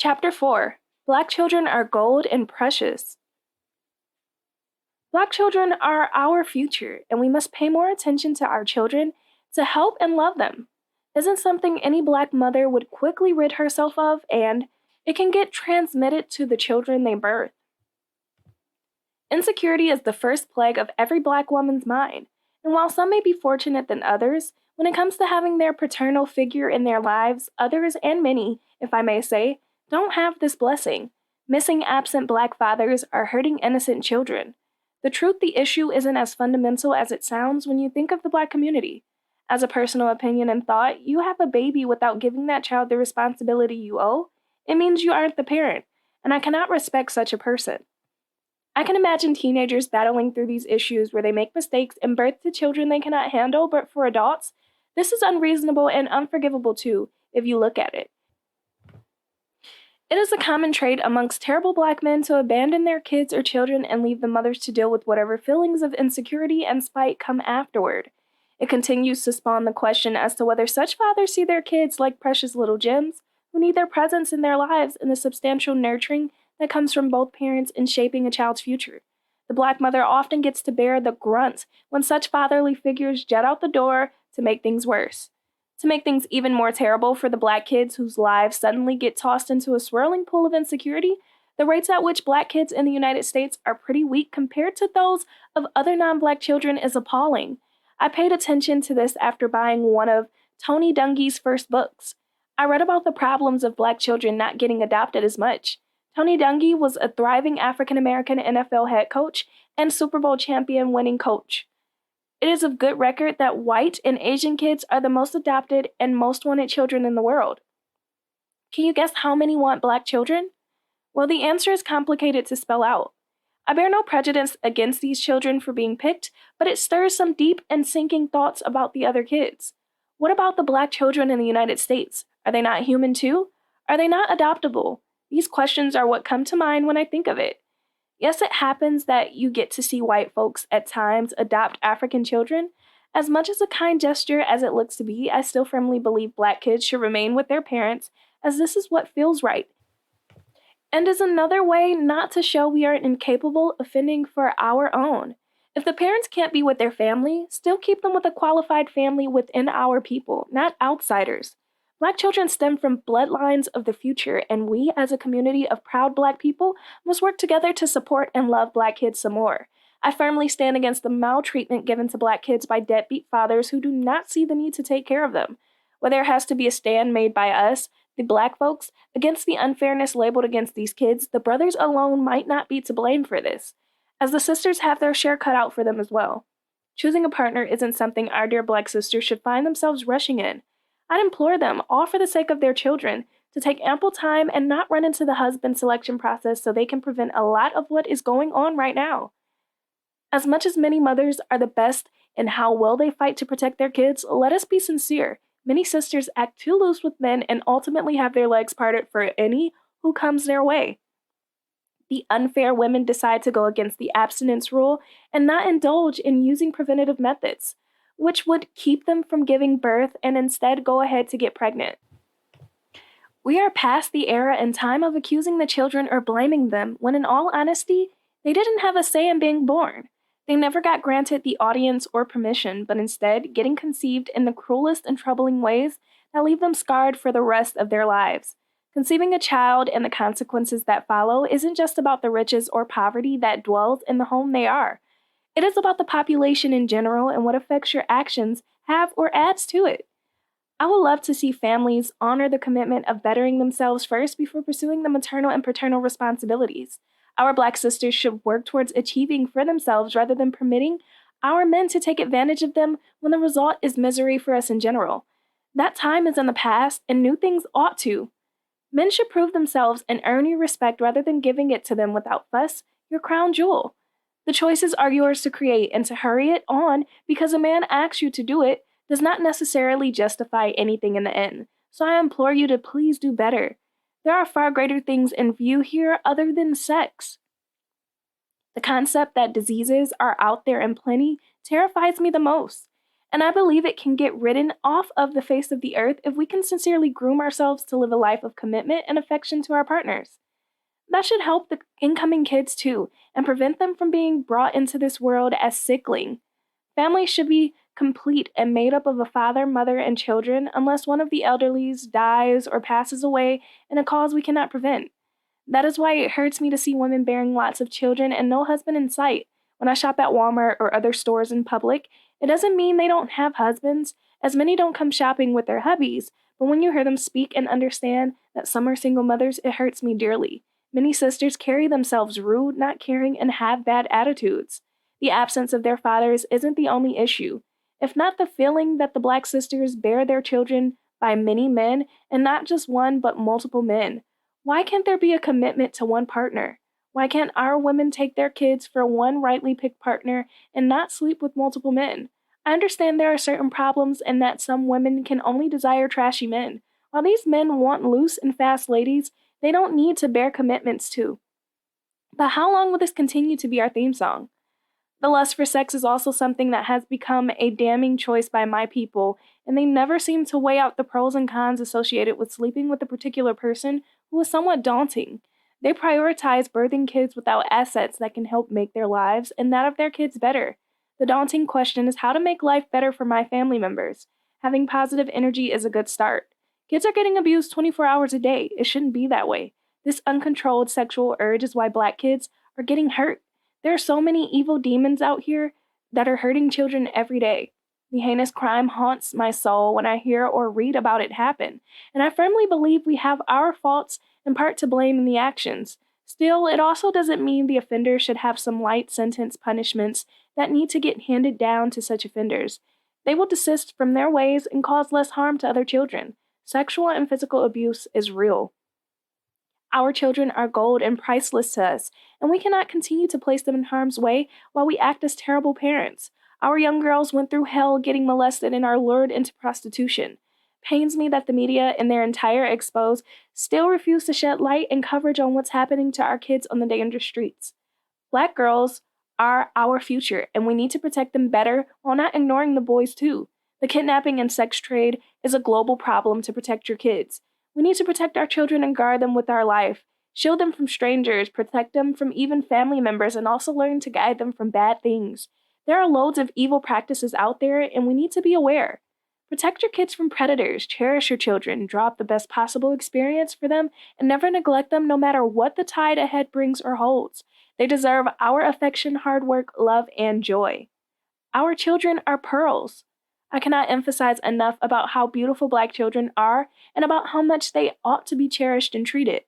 Chapter 4. Black children are gold and precious. Black children are our future, and we must pay more attention to our children to help and love them. Isn't something any Black mother would quickly rid herself of, and it can get transmitted to the children they birth. Insecurity is the first plague of every Black woman's mind, and while some may be fortunate than others, when it comes to having their paternal figure in their lives, others, and many, if I may say, don't have this blessing. Missing absent Black fathers are hurting innocent children. The truth, the issue isn't as fundamental as it sounds when you think of the Black community. As a personal opinion and thought, you have a baby without giving that child the responsibility you owe. It means you aren't the parent, and I cannot respect such a person. I can imagine teenagers battling through these issues where they make mistakes and birth to children they cannot handle, but for adults, this is unreasonable and unforgivable too, if you look at it. It is a common trait amongst terrible Black men to abandon their kids or children and leave the mothers to deal with whatever feelings of insecurity and spite come afterward. It continues to spawn the question as to whether such fathers see their kids like precious little gems who need their presence in their lives and the substantial nurturing that comes from both parents in shaping a child's future. The Black mother often gets to bear the grunt when such fatherly figures jet out the door to make things worse. To make things even more terrible for the Black kids whose lives suddenly get tossed into a swirling pool of insecurity, the rates at which Black kids in the United States are pretty weak compared to those of other non-Black children is appalling. I paid attention to this after buying one of Tony Dungy's first books. I read about the problems of Black children not getting adopted as much. Tony Dungy was a thriving African-American NFL head coach and Super Bowl champion winning coach. It is of good record that white and Asian kids are the most adopted and most wanted children in the world. Can you guess how many want Black children? Well, the answer is complicated to spell out. I bear no prejudice against these children for being picked, but it stirs some deep and sinking thoughts about the other kids. What about the Black children in the United States? Are they not human too? Are they not adoptable? These questions are what come to mind when I think of it. Yes, it happens that you get to see white folks at times adopt African children. As much as a kind gesture as it looks to be, I still firmly believe Black kids should remain with their parents, as this is what feels right. And is another way not to show we are incapable of fending for our own. If the parents can't be with their family, still keep them with a qualified family within our people, not outsiders. Black children stem from bloodlines of the future, and we, as a community of proud Black people, must work together to support and love Black kids some more. I firmly stand against the maltreatment given to Black kids by deadbeat fathers who do not see the need to take care of them. Where there has to be a stand made by us, the Black folks, against the unfairness labeled against these kids, the brothers alone might not be to blame for this, as the sisters have their share cut out for them as well. Choosing a partner isn't something our dear Black sisters should find themselves rushing in. I'd implore them, all for the sake of their children, to take ample time and not run into the husband selection process so they can prevent a lot of what is going on right now. As much as many mothers are the best in how well they fight to protect their kids, let us be sincere. Many sisters act too loose with men and ultimately have their legs parted for any who comes their way. The unfair women decide to go against the abstinence rule and not indulge in using preventative methods, which would keep them from giving birth and instead go ahead to get pregnant. We are past the era and time of accusing the children or blaming them when, in all honesty, they didn't have a say in being born. They never got granted the audience or permission, but instead getting conceived in the cruelest and troubling ways that leave them scarred for the rest of their lives. Conceiving a child and the consequences that follow isn't just about the riches or poverty that dwells in the home they are. It is about the population in general and what effects your actions have or adds to it. I would love to see families honor the commitment of bettering themselves first before pursuing the maternal and paternal responsibilities. Our Black sisters should work towards achieving for themselves rather than permitting our men to take advantage of them when the result is misery for us in general. That time is in the past, and new things ought to. Men should prove themselves and earn your respect rather than giving it to them without fuss, your crown jewel. The choices are yours to create, and to hurry it on because a man asks you to do it does not necessarily justify anything in the end. So I implore you to please do better. There are far greater things in view here other than sex. The concept that diseases are out there in plenty terrifies me the most. And I believe it can get ridden off of the face of the earth if we can sincerely groom ourselves to live a life of commitment and affection to our partners. That should help the incoming kids too, and prevent them from being brought into this world as sickling. Families should be complete and made up of a father, mother, and children, unless one of the elderlies dies or passes away in a cause we cannot prevent. That is why it hurts me to see women bearing lots of children and no husband in sight. When I shop at Walmart or other stores in public, it doesn't mean they don't have husbands, as many don't come shopping with their hubbies, but when you hear them speak and understand that some are single mothers, it hurts me dearly. Many sisters carry themselves rude, not caring, and have bad attitudes. The absence of their fathers isn't the only issue. If not the feeling that the black sisters bear their children by many men, and not just one but multiple men. Why can't there be a commitment to one partner? Why can't our women take their kids for one rightly picked partner and not sleep with multiple men? I understand there are certain problems and that some women can only desire trashy men. While these men want loose and fast ladies, they don't need to bear commitments to. But how long will this continue to be our theme song? The lust for sex is also something that has become a damning choice by my people, and they never seem to weigh out the pros and cons associated with sleeping with a particular person who is somewhat daunting. They prioritize birthing kids without assets that can help make their lives and that of their kids better. The daunting question is how to make life better for my family members. Having positive energy is a good start. Kids are getting abused 24 hours a day. It shouldn't be that way. This uncontrolled sexual urge is why black kids are getting hurt. There are so many evil demons out here that are hurting children every day. The heinous crime haunts my soul when I hear or read about it happen, and I firmly believe we have our faults in part to blame in the actions. Still, it also doesn't mean the offender should have some light sentence punishments that need to get handed down to such offenders. They will desist from their ways and cause less harm to other children. Sexual and physical abuse is real. Our children are gold and priceless to us, and we cannot continue to place them in harm's way while we act as terrible parents. Our young girls went through hell getting molested and are lured into prostitution. Pains me that the media, in their entire expose, still refuse to shed light and coverage on what's happening to our kids on the dangerous streets. Black girls are our future, and we need to protect them better while not ignoring the boys too. The kidnapping and sex trade is a global problem to protect your kids. We need to protect our children and guard them with our life. Shield them from strangers, protect them from even family members, and also learn to guide them from bad things. There are loads of evil practices out there, and we need to be aware. Protect your kids from predators, cherish your children, draw up the best possible experience for them, and never neglect them no matter what the tide ahead brings or holds. They deserve our affection, hard work, love, and joy. Our children are pearls. I cannot emphasize enough about how beautiful Black children are and about how much they ought to be cherished and treated.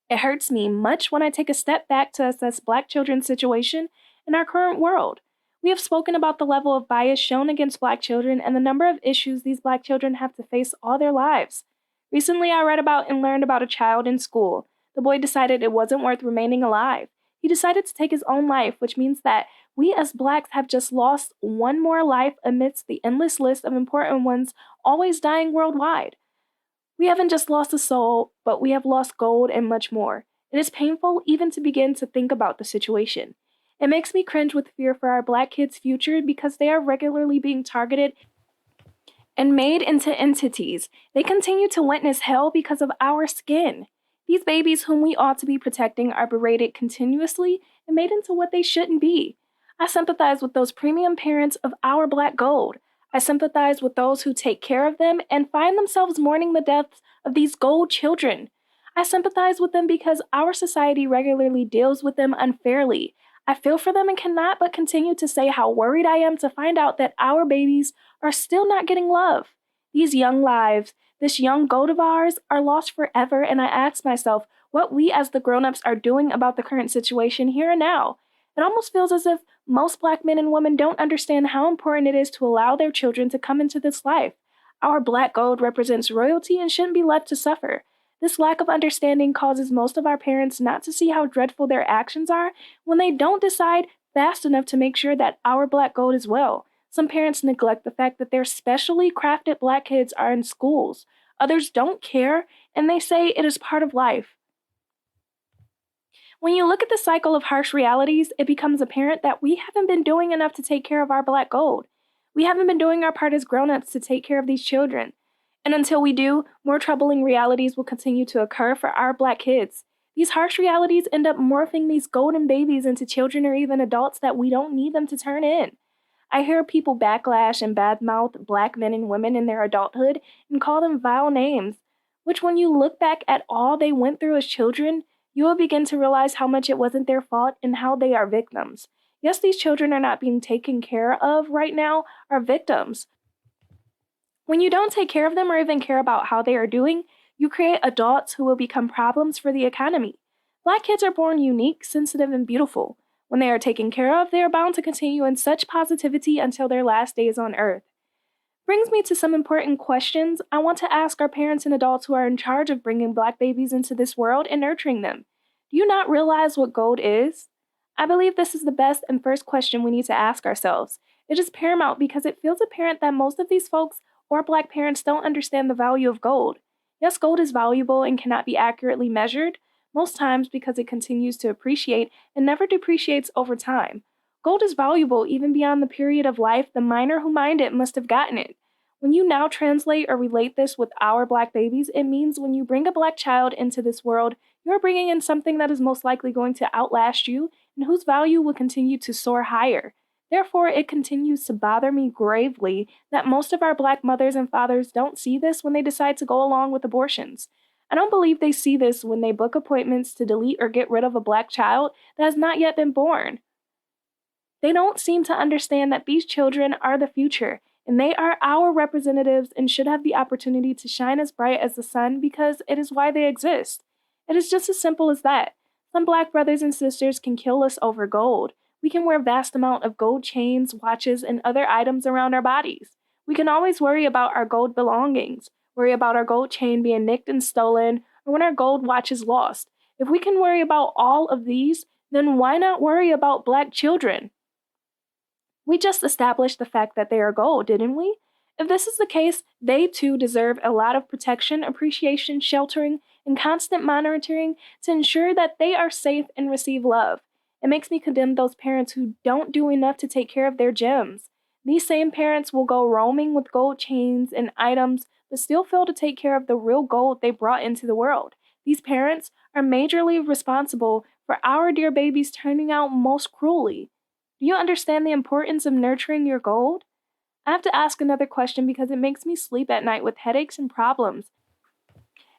It hurts me much when I take a step back to assess Black children's situation in our current world. We have spoken about the level of bias shown against Black children and the number of issues these Black children have to face all their lives. Recently, I read about and learned about a child in school. The boy decided it wasn't worth remaining alive. He decided to take his own life, which means that we as Blacks have just lost one more life amidst the endless list of important ones always dying worldwide. We haven't just lost a soul, but we have lost gold and much more. It is painful even to begin to think about the situation. It makes me cringe with fear for our Black kids' future because they are regularly being targeted and made into entities. They continue to witness hell because of our skin. These babies whom we ought to be protecting are berated continuously and made into what they shouldn't be. I sympathize with those premium parents of our Black gold. I sympathize with those who take care of them and find themselves mourning the deaths of these gold children. I sympathize with them because our society regularly deals with them unfairly. I feel for them and cannot but continue to say how worried I am to find out that our babies are still not getting love. These young lives, this young gold of ours, are lost forever, and I ask myself what we as the grown-ups are doing about the current situation here and now. It almost feels as if most Black men and women don't understand how important it is to allow their children to come into this life. Our Black gold represents royalty and shouldn't be left to suffer. This lack of understanding causes most of our parents not to see how dreadful their actions are when they don't decide fast enough to make sure that our Black gold is well. Some parents neglect the fact that their specially crafted Black kids are in schools. Others don't care, and they say it is part of life. When you look at the cycle of harsh realities, it becomes apparent that we haven't been doing enough to take care of our Black gold. We haven't been doing our part as grown-ups to take care of these children. And until we do, more troubling realities will continue to occur for our Black kids. These harsh realities end up morphing these golden babies into children or even adults that we don't need them to turn in. I hear people backlash and badmouth Black men and women in their adulthood and call them vile names, which when you look back at all they went through as children, you will begin to realize how much it wasn't their fault and how they are victims. Yes, these children are not being taken care of right now, are victims. When you don't take care of them or even care about how they are doing, you create adults who will become problems for the economy. Black kids are born unique, sensitive, and beautiful. When they are taken care of, they are bound to continue in such positivity until their last days on earth. Brings me to some important questions I want to ask our parents and adults who are in charge of bringing Black babies into this world and nurturing them. Do you not realize what gold is? I believe this is the best and first question we need to ask ourselves. It is paramount because it feels apparent that most of these folks or Black parents don't understand the value of gold. Yes, gold is valuable and cannot be accurately measured, most times because it continues to appreciate and never depreciates over time. Gold is valuable even beyond the period of life the miner who mined it must have gotten it. When you now translate or relate this with our Black babies, it means when you bring a Black child into this world, you're bringing in something that is most likely going to outlast you and whose value will continue to soar higher. Therefore, it continues to bother me gravely that most of our Black mothers and fathers don't see this when they decide to go along with abortions. I don't believe they see this when they book appointments to delete or get rid of a Black child that has not yet been born. They don't seem to understand that these children are the future, and they are our representatives and should have the opportunity to shine as bright as the sun because it is why they exist. It is just as simple as that. Some Black brothers and sisters can kill us over gold. We can wear vast amount of gold chains, watches, and other items around our bodies. We can always worry about our gold belongings, worry about our gold chain being nicked and stolen, or when our gold watch is lost. If we can worry about all of these, then why not worry about Black children? We just established the fact that they are gold, didn't we? If this is the case, they too deserve a lot of protection, appreciation, sheltering, and constant monitoring to ensure that they are safe and receive love. It makes me condemn those parents who don't do enough to take care of their gems. These same parents will go roaming with gold chains and items, but still fail to take care of the real gold they brought into the world. These parents are majorly responsible for our dear babies turning out most cruelly. Do you understand the importance of nurturing your gold? I have to ask another question because it makes me sleep at night with headaches and problems.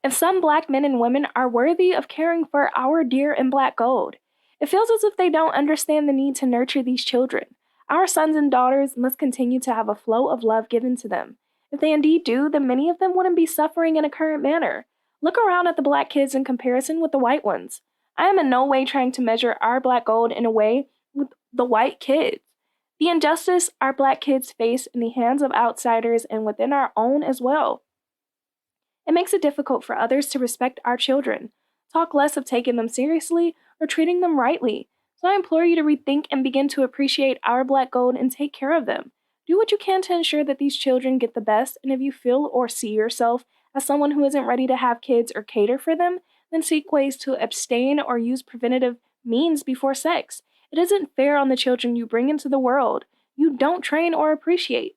If some Black men and women are worthy of caring for our dear and Black gold, it feels as if they don't understand the need to nurture these children. Our sons and daughters must continue to have a flow of love given to them. If they indeed do, then many of them wouldn't be suffering in a current manner. Look around at the Black kids in comparison with the white ones. I am in no way trying to measure our Black gold in a way with the white kids. The injustice our Black kids face in the hands of outsiders and within our own as well. It makes it difficult for others to respect our children, talk less of taking them seriously, or treating them rightly. So I implore you to rethink and begin to appreciate our Black gold and take care of them. Do what you can to ensure that these children get the best, and if you feel or see yourself as someone who isn't ready to have kids or cater for them, then seek ways to abstain or use preventative means before sex. It isn't fair on the children you bring into the world. You don't train or appreciate.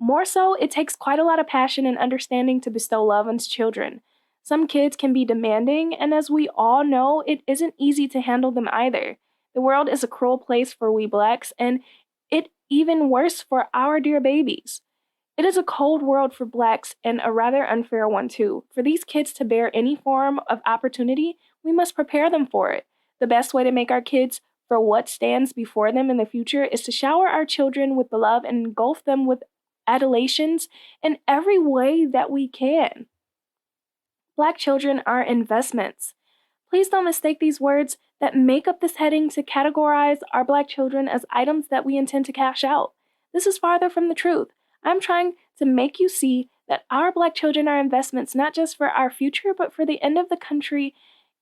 More so, it takes quite a lot of passion and understanding to bestow love on children. Some kids can be demanding, and as we all know, it isn't easy to handle them either. The world is a cruel place for we Blacks, and it even worse for our dear babies. It is a cold world for Blacks, and a rather unfair one too. For these kids to bear any form of opportunity, we must prepare them for it. The best way to make our kids for what stands before them in the future is to shower our children with the love and engulf them with adulations in every way that we can. Black children are investments. Please don't mistake these words that make up this heading to categorize our Black children as items that we intend to cash out. This is farther from the truth. I'm trying to make you see that our Black children are investments not just for our future, but for the end of the country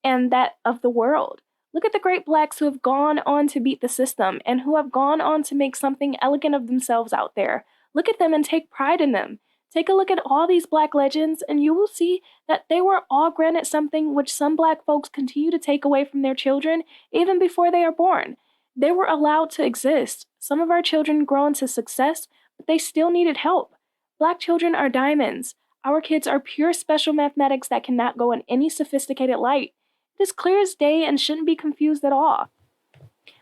and that of the world. Look at the great Blacks who have gone on to beat the system and who have gone on to make something elegant of themselves out there. Look at them and take pride in them. Take a look at all these Black legends and you will see that they were all granted something which some Black folks continue to take away from their children even before they are born. They were allowed to exist. Some of our children grow into success but they still needed help. Black children are diamonds. Our kids are pure special mathematics that cannot go in any sophisticated light. It is clear as day and shouldn't be confused at all.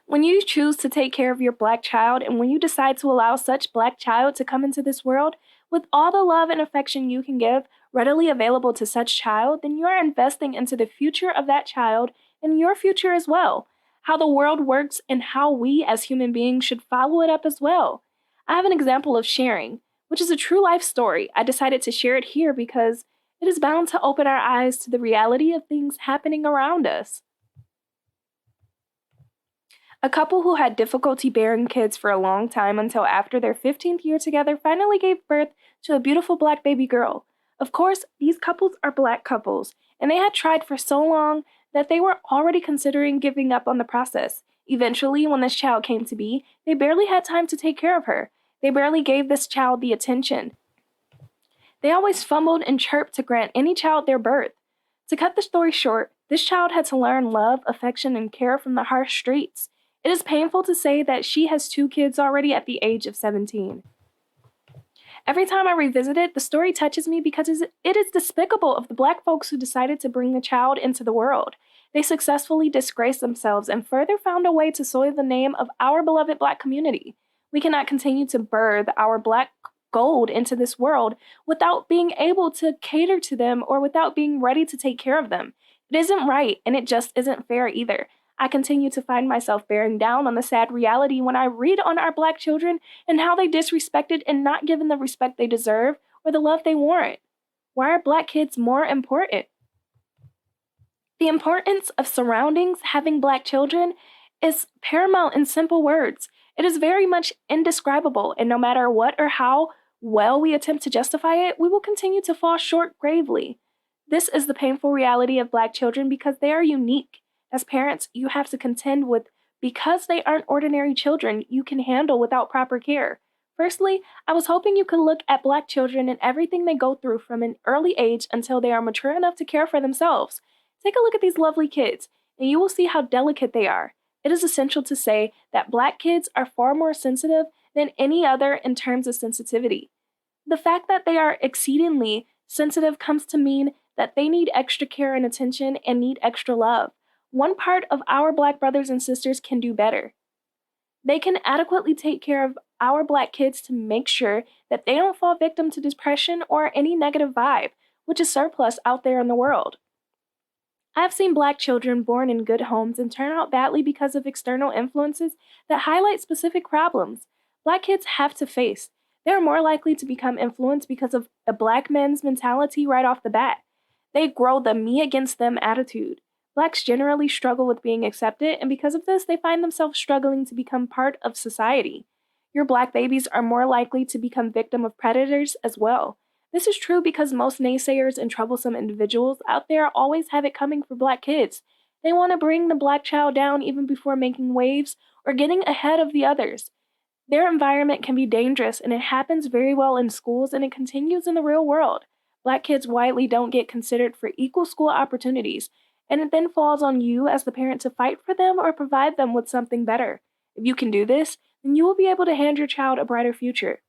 When you choose to take care of your black child and when you decide to allow such black child to come into this world with all the love and affection you can give readily available to such child, then you are investing into the future of that child and your future as well. How the world works and how we as human beings should follow it up as well. I have an example of sharing, which is a true life story. I decided to share it here because it is bound to open our eyes to the reality of things happening around us. A couple who had difficulty bearing kids for a long time until after their 15th year together finally gave birth to a beautiful black baby girl. Of course, these couples are black couples, and they had tried for so long that they were already considering giving up on the process. Eventually, when this child came to be, they barely had time to take care of her. They barely gave this child the attention. They always fumbled and chirped to grant any child their birth. To cut the story short, this child had to learn love, affection, and care from the harsh streets. It is painful to say that she has 2 kids already at the age of 17. Every time I revisit it, the story touches me because it is despicable of the black folks who decided to bring the child into the world. They successfully disgraced themselves and further found a way to soil the name of our beloved black community. We cannot continue to birth our black gold into this world without being able to cater to them or without being ready to take care of them. It isn't right, and it just isn't fair either. I continue to find myself bearing down on the sad reality when I read on our black children and how they disrespected and not given the respect they deserve or the love they warrant. Why are black kids more important? The importance of surroundings having black children is paramount in simple words. It is very much indescribable, and no matter what or how well we attempt to justify it, we will continue to fall short gravely. This is the painful reality of black children because they are unique. As parents, you have to contend with because they aren't ordinary children you can handle without proper care. Firstly, I was hoping you could look at black children and everything they go through from an early age until they are mature enough to care for themselves. Take a look at these lovely kids, and you will see how delicate they are. It is essential to say that black kids are far more sensitive than any other in terms of sensitivity. The fact that they are exceedingly sensitive comes to mean that they need extra care and attention and need extra love. One part of our black brothers and sisters can do better. They can adequately take care of our black kids to make sure that they don't fall victim to depression or any negative vibe, which is surplus out there in the world. I have seen black children born in good homes and turn out badly because of external influences that highlight specific problems black kids have to face. They are more likely to become influenced because of a black man's mentality right off the bat. They grow the me against them attitude. Blacks generally struggle with being accepted, and because of this, they find themselves struggling to become part of society. Your black babies are more likely to become victim of predators as well. This is true because most naysayers and troublesome individuals out there always have it coming for black kids. They want to bring the black child down even before making waves or getting ahead of the others. Their environment can be dangerous, and it happens very well in schools, and it continues in the real world. Black kids widely don't get considered for equal school opportunities, and it then falls on you as the parent to fight for them or provide them with something better. If you can do this, then you will be able to hand your child a brighter future.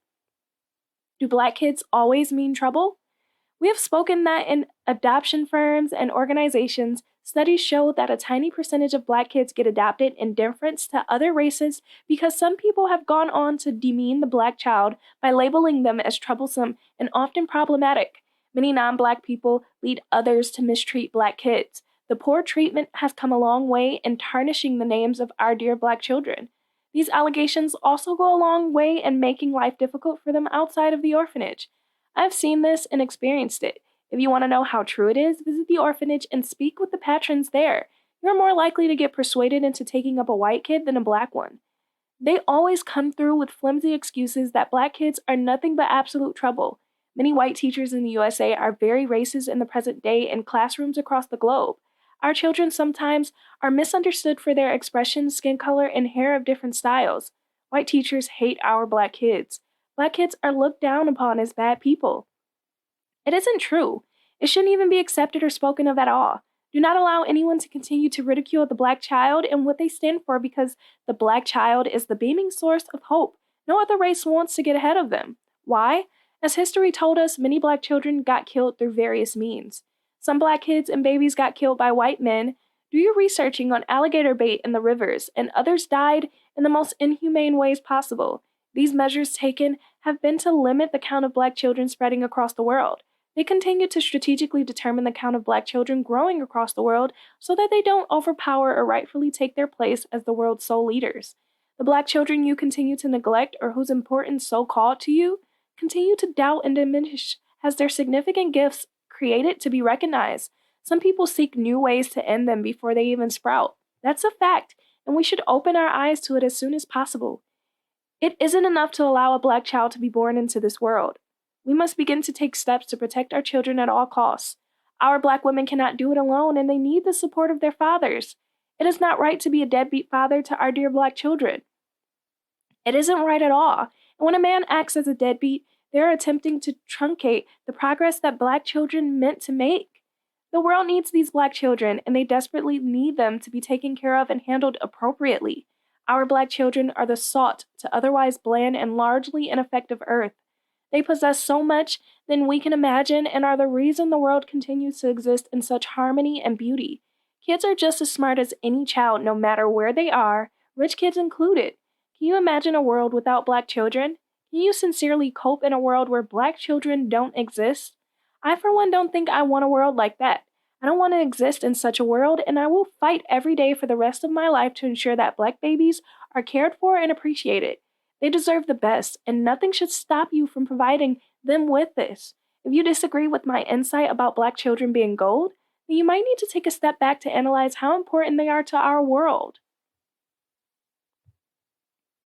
Do black kids always mean trouble? We have spoken that in adoption firms and organizations, studies show that a tiny percentage of black kids get adopted in deference to other races because some people have gone on to demean the black child by labeling them as troublesome and often problematic. Many non-black people lead others to mistreat black kids. The poor treatment has come a long way in tarnishing the names of our dear black children. These allegations also go a long way in making life difficult for them outside of the orphanage. I've seen this and experienced it. If you want to know how true it is, visit the orphanage and speak with the patrons there. You're more likely to get persuaded into taking up a white kid than a black one. They always come through with flimsy excuses that black kids are nothing but absolute trouble. Many white teachers in the USA are very racist in the present day in classrooms across the globe. Our children sometimes are misunderstood for their expression, skin color, and hair of different styles. White teachers hate our black kids. Black kids are looked down upon as bad people. It isn't true. It shouldn't even be accepted or spoken of at all. Do not allow anyone to continue to ridicule the black child and what they stand for because the black child is the beaming source of hope, No other race wants to get ahead of them. Why? As history told us, many black children got killed through various means. Some black kids and babies got killed by white men. Do your researching on alligator bait in the rivers, and others died in the most inhumane ways possible. These measures taken have been to limit the count of black children spreading across the world. They continue to strategically determine the count of black children growing across the world so that they don't overpower or rightfully take their place as the world's sole leaders. The black children you continue to neglect or whose importance so called to you continue to doubt and diminish as their significant gifts created to be recognized. Some people seek new ways to end them before they even sprout. That's a fact, and we should open our eyes to it as soon as possible. It isn't enough to allow a black child to be born into this world. We must begin to take steps to protect our children at all costs. Our black women cannot do it alone, and they need the support of their fathers. It is not right to be a deadbeat father to our dear black children. It isn't right at all. And when a man acts as a deadbeat, they're attempting to truncate the progress that black children meant to make. The world needs these black children, and they desperately need them to be taken care of and handled appropriately. Our black children are the salt to otherwise bland and largely ineffective earth. They possess so much than we can imagine and are the reason the world continues to exist in such harmony and beauty. Kids are just as smart as any child, no matter where they are, rich kids included. Can you imagine a world without black children? Can you sincerely cope in a world where black children don't exist? I, for one, don't think I want a world like that. I don't want to exist in such a world, and I will fight every day for the rest of my life to ensure that black babies are cared for and appreciated. They deserve the best, and nothing should stop you from providing them with this. If you disagree with my insight about black children being gold, then you might need to take a step back to analyze how important they are to our world.